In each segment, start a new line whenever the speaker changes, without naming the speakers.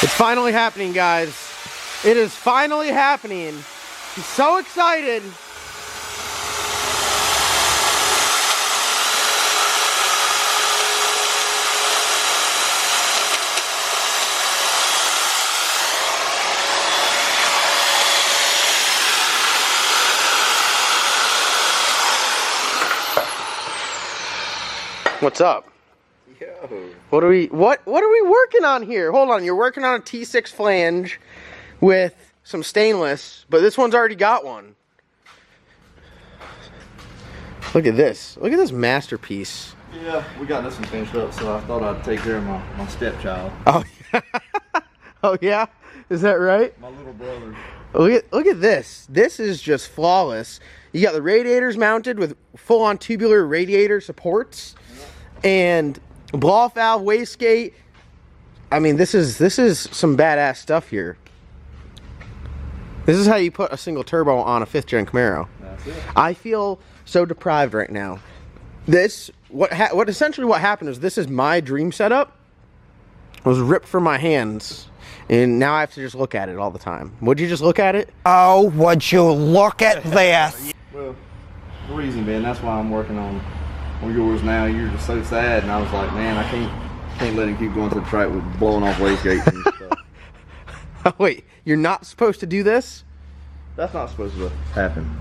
It's finally happening, guys. It is finally happening. I'm so excited. What's up?
Yo.
What are we working on here? Hold on, you're working on a T6 flange with some stainless, but this one's already got one. Look at this. Look at this masterpiece.
Yeah, we got this one finished up, so I thought I'd take care of my stepchild.
Oh yeah. Oh yeah? Is that right?
My little brother.
Look at this. This is just flawless. You got the radiators mounted with full-on tubular radiator supports. And blow-off valve, wastegate. I mean, this is some badass stuff here. This is how you put a single turbo on a 5th gen Camaro.
That's it.
I feel so deprived right now. This what essentially what happened is this is my dream setup. It was ripped from my hands, and now I have to just look at it all the time. Would you just look at it?
Oh, would you look at this?
Well, the reason, man, that's why I'm working on yours now. You're just so sad, and I was like, man, I can't let him keep going to the track with blowing off wastegates and stuff.
Wait, you're not supposed to do this?
That's not supposed to happen.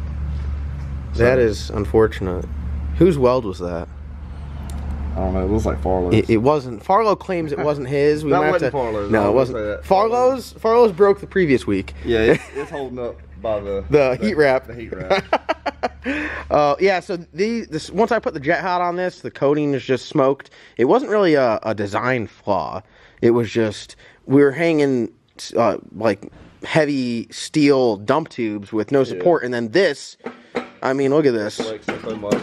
That is unfortunate. Whose weld was that?
I don't know. It looks like Farlow's.
It wasn't. Farlow claims it wasn't his. We
That
might have
wasn't
to,
Farlow's.
No,
I
it
was
wasn't.
gonna say that.
Farlow's broke the previous week.
Yeah, it's holding up by
The heat wrap.
The heat wrap.
Yeah, so this once I put the jet hot on this, the coating is just smoked. It wasn't really a design flaw. It was just we were hanging like heavy steel dump tubes with no support, and then this. I mean, look at this.
So much.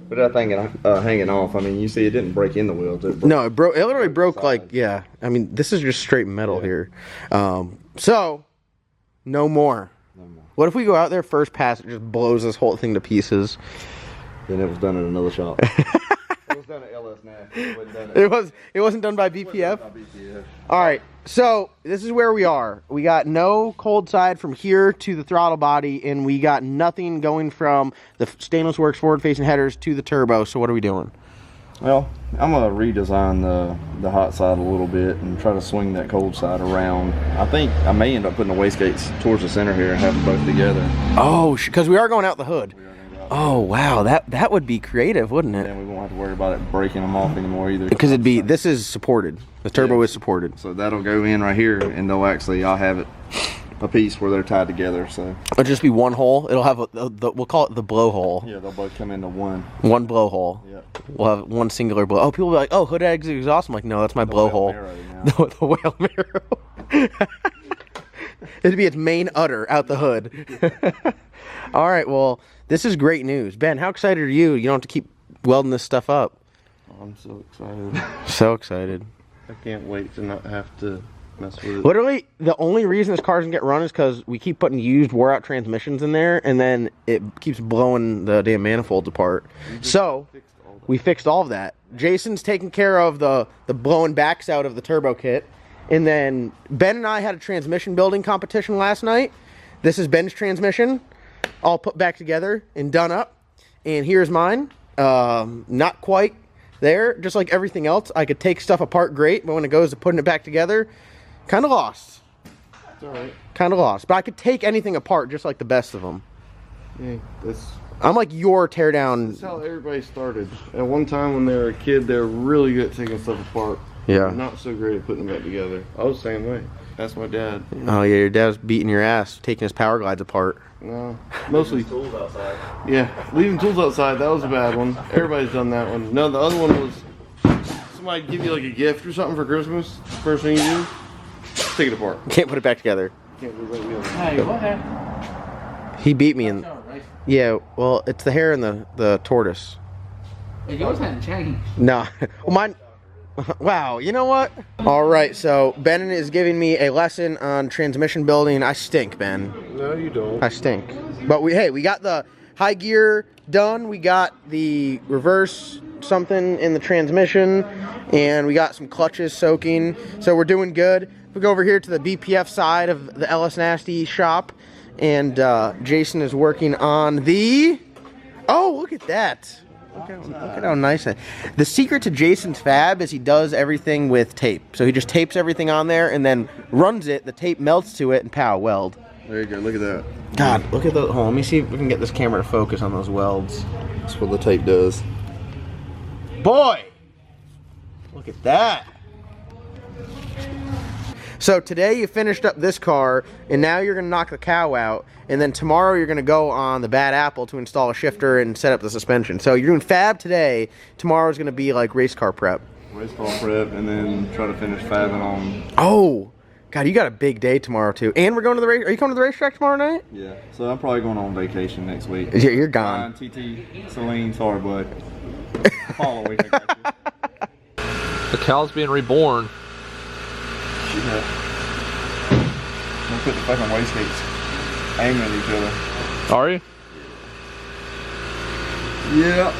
With that thing hanging off, I mean, you see, it didn't break in the wheels.
No, it broke. It literally broke like, yeah. I mean, this is just straight metal here. So, no more. What if we go out there first pass, it just blows this whole thing to pieces?
Then it was done at another shop. It was done at LS Nash.
It wasn't done by BPF. All right, so this is where we are. We got no cold side from here to the throttle body, and we got nothing going from the Stainless Works forward-facing headers to the turbo. So what are we doing?
Well, I'm gonna redesign the hot side a little bit and try to swing that cold side around. I think I may end up putting the wastegates towards the center here and have them both together.
Oh, because we are going out the hood. Oh wow, that would be creative, wouldn't it?
And we won't have to worry about it breaking them off anymore either.
Because this is supported. The turbo is supported.
So that'll go in right here, and I'll have it a piece where they're tied together. So
it'll just be one hole. It'll have we'll call it the blow hole.
Yeah, they'll both come into one.
One blow hole.
Yeah.
We'll have one singular blow. Oh, people will be like, oh, hood exit exhaust. I'm like, no, that's my blow hole. The whale marrow. It'd be its main udder out the hood. All right, well, this is great news. Ben, how excited are you? You don't have to keep welding this stuff up.
I'm so excited.
So excited.
I can't wait to not have to mess with it.
Literally, the only reason this car doesn't get run is because we keep putting used, wore-out transmissions in there, and then it keeps blowing the damn manifolds apart. So, we fixed all of that. Jason's taking care of the blowing backs out of the turbo kit. And then Ben and I had a transmission building competition last night. This is Ben's transmission, all put back together and done up. And here's mine. Not quite there, just like everything else. I could take stuff apart great, but when it goes to putting it back together, kind of lost.
It's alright.
Kind of lost. But I could take anything apart just like the best of them.
Yeah,
I'm like your teardown.
that's how everybody started. At one time when they were a kid, they were really good at taking stuff apart.
Yeah.
Not so great at putting them back together. I was the same way. That's my dad.
Oh yeah, your dad's beating your ass, taking his power glides apart.
No, mostly
Tools outside.
Yeah, leaving tools outside, that was a bad one. Everybody's done that one. No, the other one was somebody give you like a gift or something for Christmas. First thing you do, take it apart.
Can't put it back together.
Can't put it back together.
Hey, what happened?
He beat me in.
Oh, right.
Yeah, well, it's the hair and the tortoise.
Hey, yours hadn't changed.
No, well, mine. Wow, you know what? All right, so Ben is giving me a lesson on transmission building. I stink, Ben.
No, you don't.
I stink. But we got the high gear done. We got the reverse something in the transmission, and we got some clutches soaking, so we're doing good. We go over here to the BPF side of the LS Nasty shop, and Jason is working on the... Oh, look at that. Look at how nice that. The secret to Jason's fab is he does everything with tape. So he just tapes everything on there and then runs it, the tape melts to it, and pow, weld.
There you go, look at that.
God, look at those. Hold on, let me see if we can get this camera to focus on those welds.
That's what the tape does.
Boy! Look at that. So today you finished up this car, and now you're gonna knock the cow out, and then tomorrow you're gonna go on the Bad Apple to install a shifter and set up the suspension. So you're doing fab today, tomorrow's gonna be like race car prep.
Race car prep, and then try to finish fabbing on.
Oh! God, you got a big day tomorrow too. And we're going to the race. Are you coming to the racetrack tomorrow night?
Yeah, so I'm probably going on vacation next week.
You're gone.
TT, Celine, sorry, bud. The following week, I got you.
The cow's being reborn.
Look at the fucking wastegates aiming at each other.
Are you?
Yeah.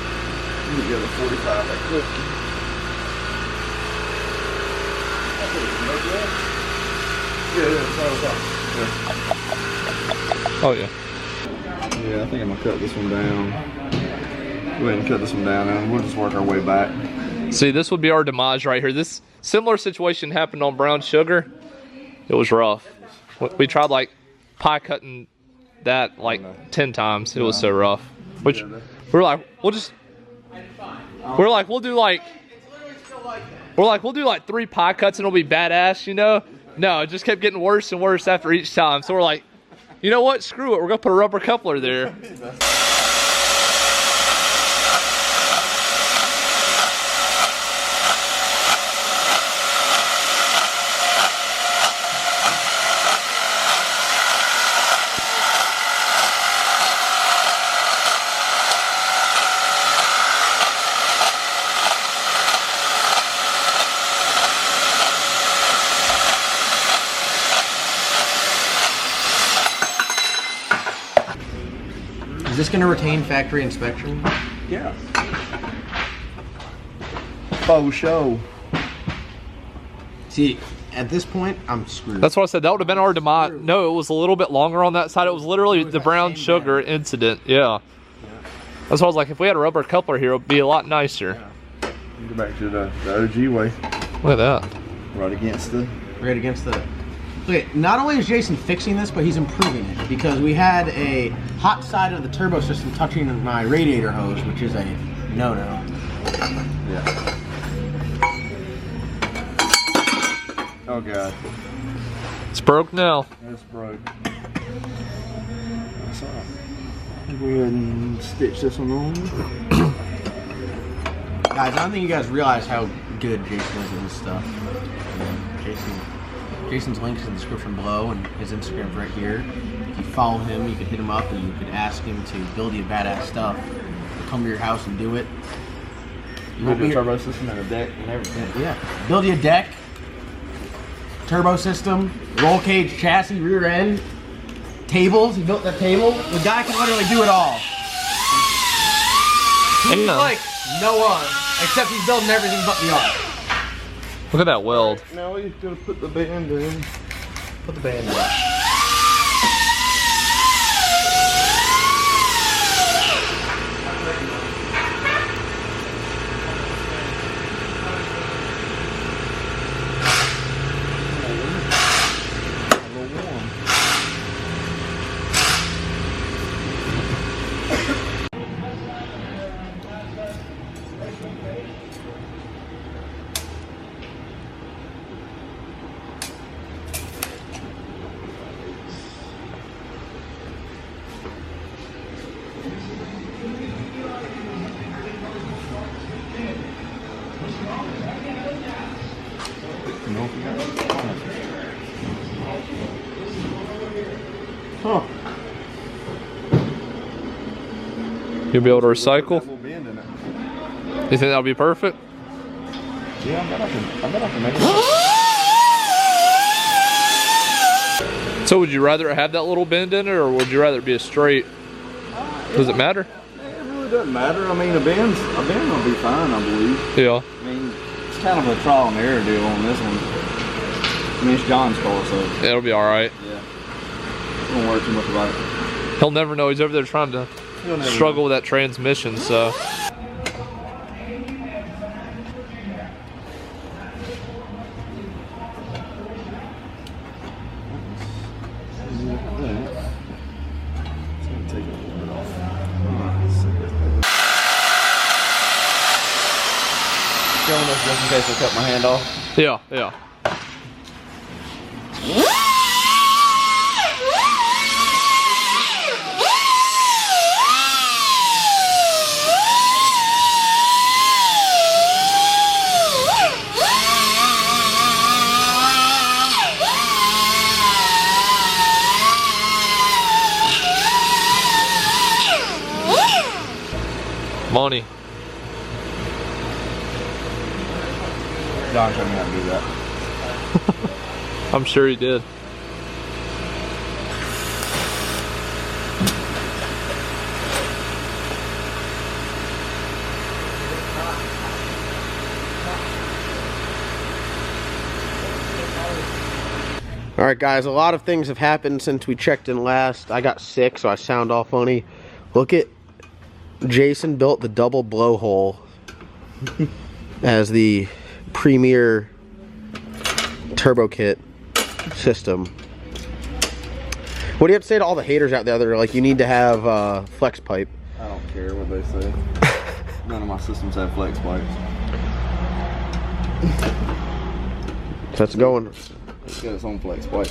Let me get a 45 right quick.
Oh yeah.
Yeah, I think I'm gonna cut this one down. Go ahead and cut this one down, and we'll just work our way back.
See, this would be our demise right here. This similar situation happened on brown sugar. It was rough. We tried like pie cutting that like 10 times. It was so rough. Which we're like, we'll do like 3 pie cuts and it'll be badass, you know? No, it just kept getting worse and worse after each time. So we're like, you know what? Screw it. We're gonna put a rubber coupler there.
Is this going to retain factory inspection?
Yeah. Faux show.
See, at this point, I'm screwed.
That's what I said. That would have been our demise. No, it was a little bit longer on that side. It was literally the brown sugar incident. Yeah. That's why I was like, if we had a rubber coupler here, it would be a lot nicer.
Go back to the OG way.
Look at that.
Right against the...
Right against the... Okay, not only is Jason fixing this, but he's improving it, because we had a hot side of the turbo system touching my radiator hose, which is a no-no.
Yeah. Oh god.
It's broke now.
It's broke. That's all right. Go ahead and stitch this one on.
Guys, I don't think you guys realize how good Jason is in this stuff. Jason's link is in the description below, and his Instagram's right here. If you follow him, you can hit him up and you can ask him to build you badass stuff. He'll come to your house and do it. You won't be
turbo system and a deck and everything.
Yeah. Build you a deck, turbo system, roll cage chassis, rear end, tables. He built that table. The guy can literally do it all. He's like no one, except he's building everything but the arm.
Look at that weld.
Now we just gotta put the band in.
Put the band in. Huh.
You'll be able to recycle?
Little bend in it.
You think that'll be perfect?
Yeah, I bet I can make it.
So would you rather have that little bend in it, or would you rather it be a straight? Does it matter?
It really really doesn't matter. I mean, a bend's gonna be fine, I believe.
Yeah.
I mean, it's kind of a trial and error deal on this one. I mean, it's John's car, so
It'll be all right.
yeah. Don't worry too much about it.
He'll never know. He's over there trying to
He'll never
struggle with that transmission. So.
Showing us just in case I cut my hand off.
Yeah. Yeah. Money.
John showed me how to do that.
I'm sure he did.
All right, guys, a lot of things have happened since we checked in last. I got sick, so I sound all funny. Look at Jason built the double blowhole as the premier turbo kit system. What do you have to say to all the haters out there that are like, you need to have flex pipe?
I don't care what they say. None of my systems have flex pipes.
That's going.
It's got its own flex pipe.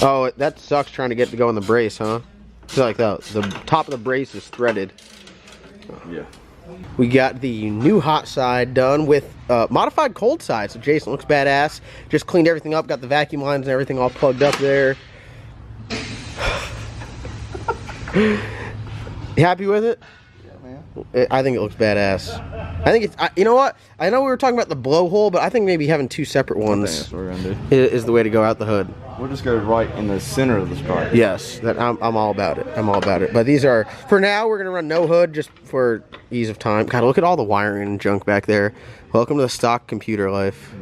Oh, that sucks trying to get to go in the brace, huh? It's like the top of the brace is threaded.
Yeah.
We got the new hot side done with modified cold side. So Jason looks badass. Just cleaned everything up, got the vacuum lines and everything all plugged up there. You happy with it?
Yeah, man.
I think it looks badass. I think it's, you know what? I know we were talking about the blowhole, but I think maybe having two separate ones
That's what we're gonna do.
is the way to go out the hood.
We'll just go right in the center of the stripe.
Yes, I'm all about it. I'm all about it. But these are, for now, we're going to run no hood just for ease of time. God, look at all the wiring and junk back there. Welcome to the stock computer life.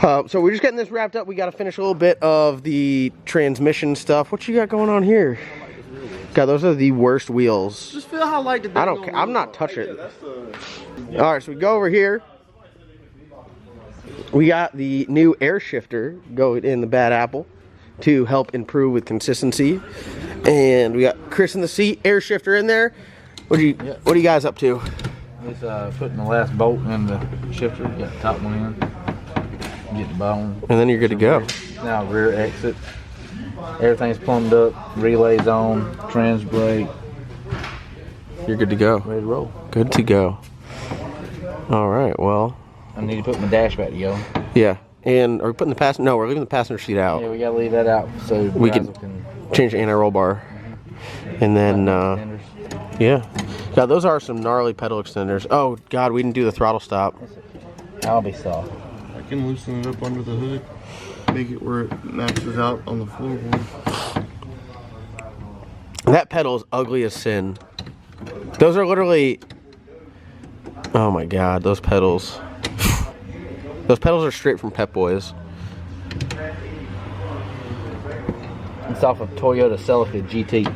So we're just getting this wrapped up. We got to finish a little bit of the transmission stuff. What you got going on here? God, those are the worst wheels.
Just feel how light the
I don't care. I'm not touching it. All right, so we go over here. We got the new air shifter going in the Bad Apple to help improve with consistency. And we got Chris in the seat, air shifter in there. What are you guys up to?
Just putting the last bolt in the shifter, get the top one in, get the bottom.
And then you're good to go.
Now rear exit. Everything's plumbed up, relays on, trans brake,
You're good to go.
ready to roll.
Good to go. All right, well,
I need to put my dash back together.
yeah. And are we putting the passenger? No, we're leaving the passenger seat out.
Yeah, we gotta leave that out so
We
Brazzel
can change the anti-roll bar. And then,
extenders.
yeah. God, those are some gnarly pedal extenders. Oh, God, we didn't do the throttle stop.
I'll be soft.
I can loosen it up under the hood, make it where it maxes out on the floorboard.
That pedal is ugly as sin. Those are literally, oh my God, those pedals. Those pedals are straight from Pep Boys.
It's off of Toyota Celica GT.